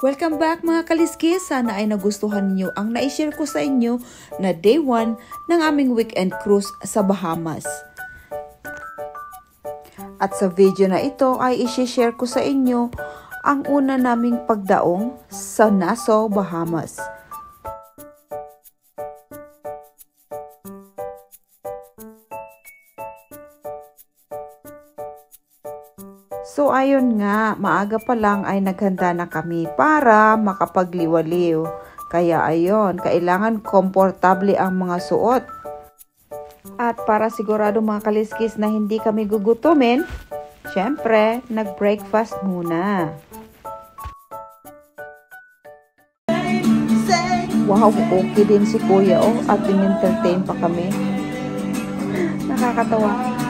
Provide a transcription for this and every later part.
Welcome back mga kaliskis! Sana ay nagustuhan niyo ang na-share ko sa inyo na day 1 ng aming weekend cruise sa Bahamas. At sa video na ito ay i-share ko sa inyo ang una naming pagdaong sa Nassau, Bahamas. So ayun nga, maaga pa lang ay naghanda na kami para makapagliwaliw. Kaya ayun, kailangan komportable ang mga suot. At para sigurado mga kaliskis na hindi kami gugutumin, syempre, nag-breakfast muna. Wow, okay din si Kuya at in-entertain pa kami. Nakakatawa.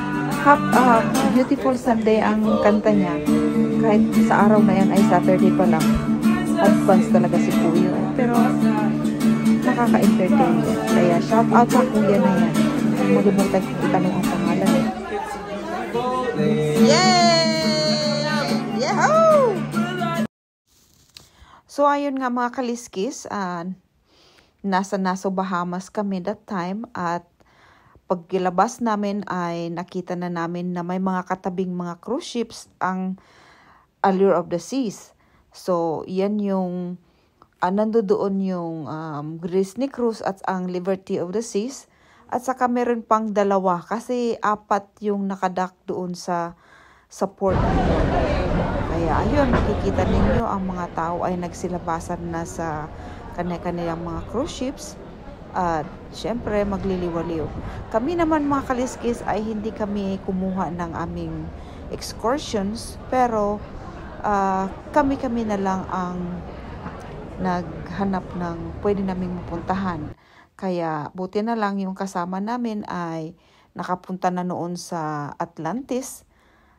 Beautiful Sunday ang kanta niya. Kahit sa araw na yan ay Saturday pa lang. Advance talaga si Kuya. Pero nakaka-entertain yan. Kaya shout out sa Kuya na yan. Malimutan kong itanong ang pangalan eh. Yay! Yahoo! So ayun nga mga kaliskis, nasa Nassau, Bahamas kami that time at pagkilabas namin ay nakita na namin na may mga katabing mga cruise ships ang Allure of the Seas. So, yan yung nandoon yung Disney Cruise at ang Liberty of the Seas. At saka meron pang dalawa kasi 4 yung nakadock doon sa port. Kaya ayun, makikita ninyo ang mga tao ay nagsilabasan na sa kanya-kanyang mga cruise ships. At syempre magliliwaliw. Kami naman mga kaliskis ay hindi kami kumuha ng aming excursions, pero kami na lang ang naghanap ng pwede naming mapuntahan. Kaya buti na lang yung kasama namin ay nakapunta na noon sa Atlantis,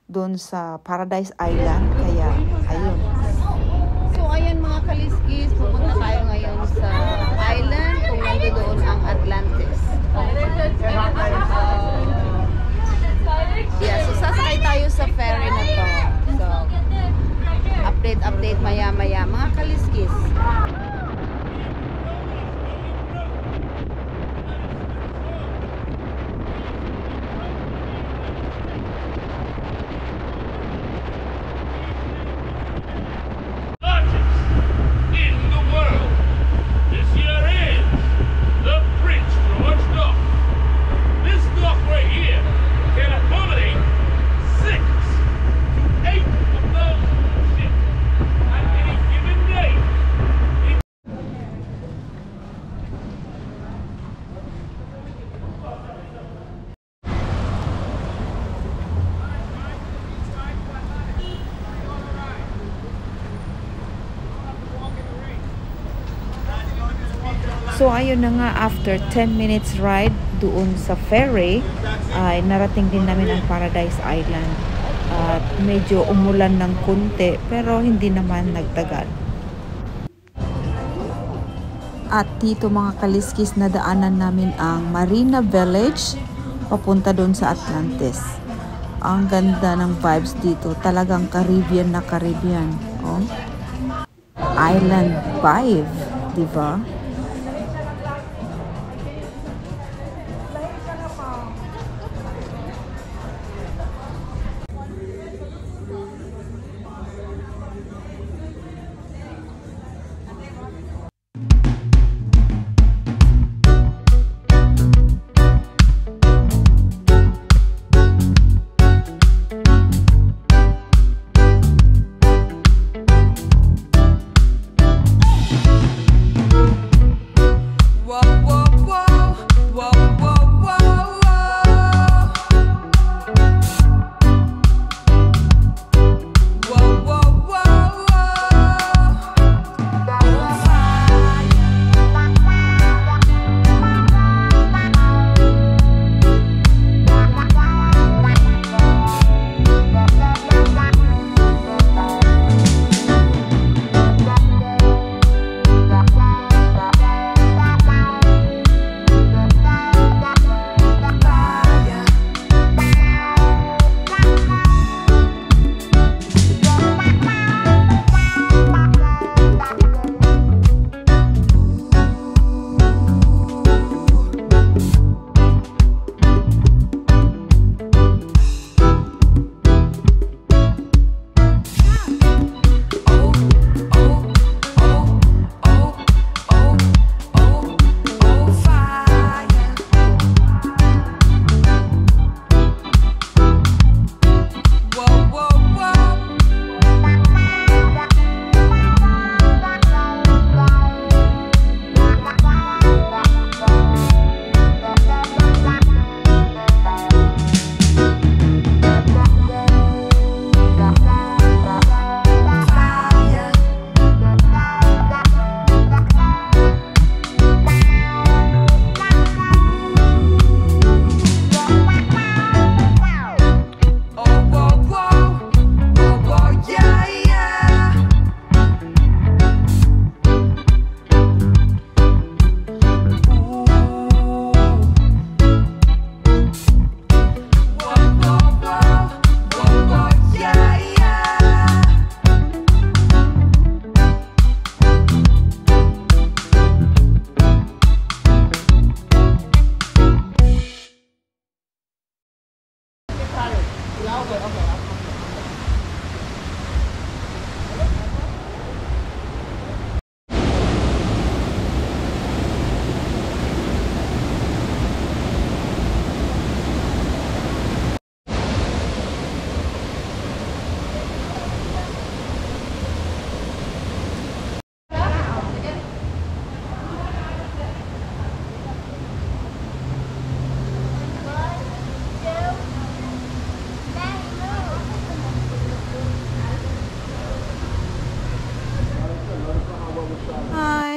doon sa Paradise Island. Kaya ayun. So ayun mga kaliskis, pupunta tayo ngayon sa island kung nandoon ang Atlantis. Yeah, so sasakay tayo sa ferry na to. So update maya-maya mga kaliskis. So ayun na nga, after 10 minutes ride doon sa ferry, ay narating din namin ang Paradise Island. At medyo umulan ng kunti, pero hindi naman nagtagal. At dito mga kaliskis, na daanan namin ang Marina Village, papunta doon sa Atlantis. Ang ganda ng vibes dito, talagang Caribbean na Caribbean. Oh? Island vibe, diba?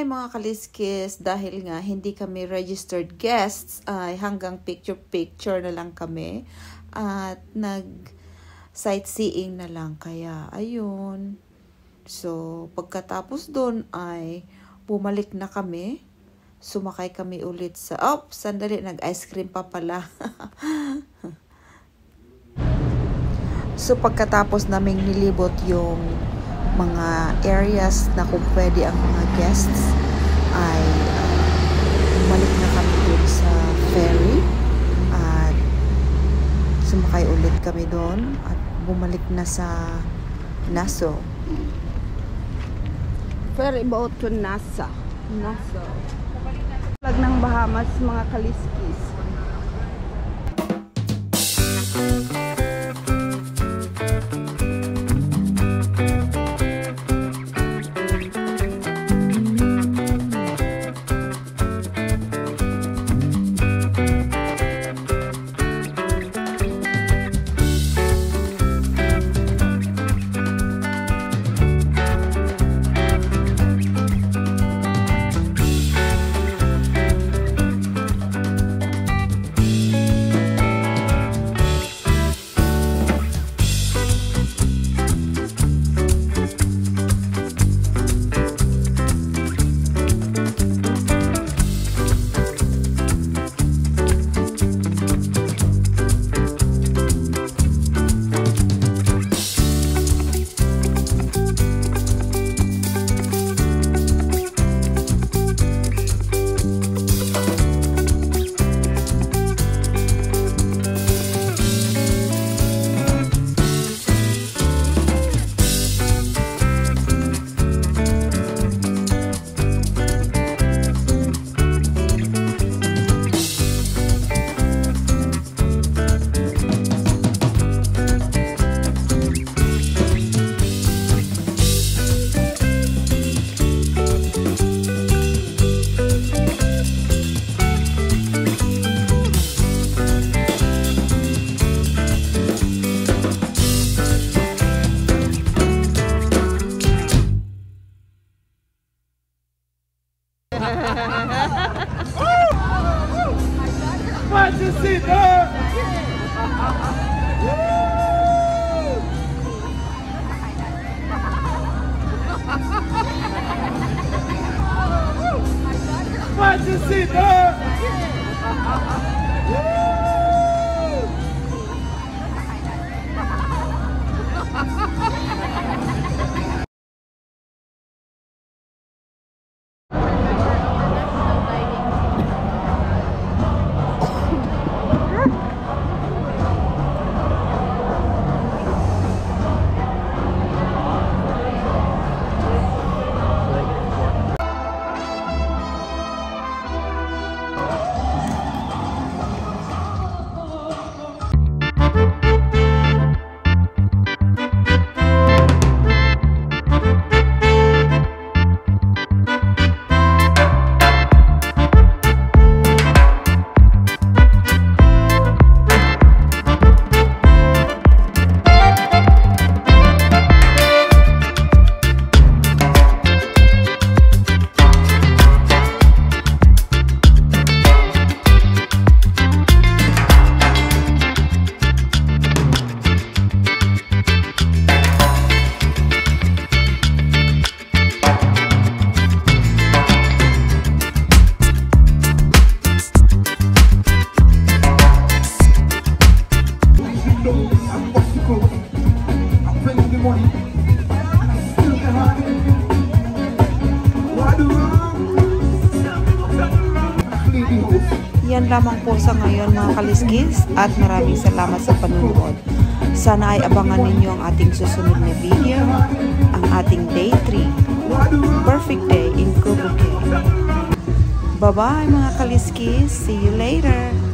mga kaliskis, dahil nga hindi kami registered guests, ay hanggang picture-picture na lang kami at nag-sightseeing na lang. Kaya ayun. So pagkatapos doon ay bumalik na kami. Sumakay kami ulit sa, sandali, nag-ice cream pa pala. So pagkatapos naming nilibot yung mga areas na kung pwede ang mga guests, ay bumalik na kami dun sa ferry at sumakay ulit kami doon at bumalik na sa Nassau. Ferry boat to Nassau. Flag ng Bahamas, mga kaliskis. Watch your seat, dog! Watch your seat, dog! Yan lamang po sa ngayon mga kaliskis at maraming salamat sa panunood. Sana ay abangan ninyo ang ating susunod na video, ang ating day 3, perfect day in Kubuke. Bye-bye mga kaliskis, see you later!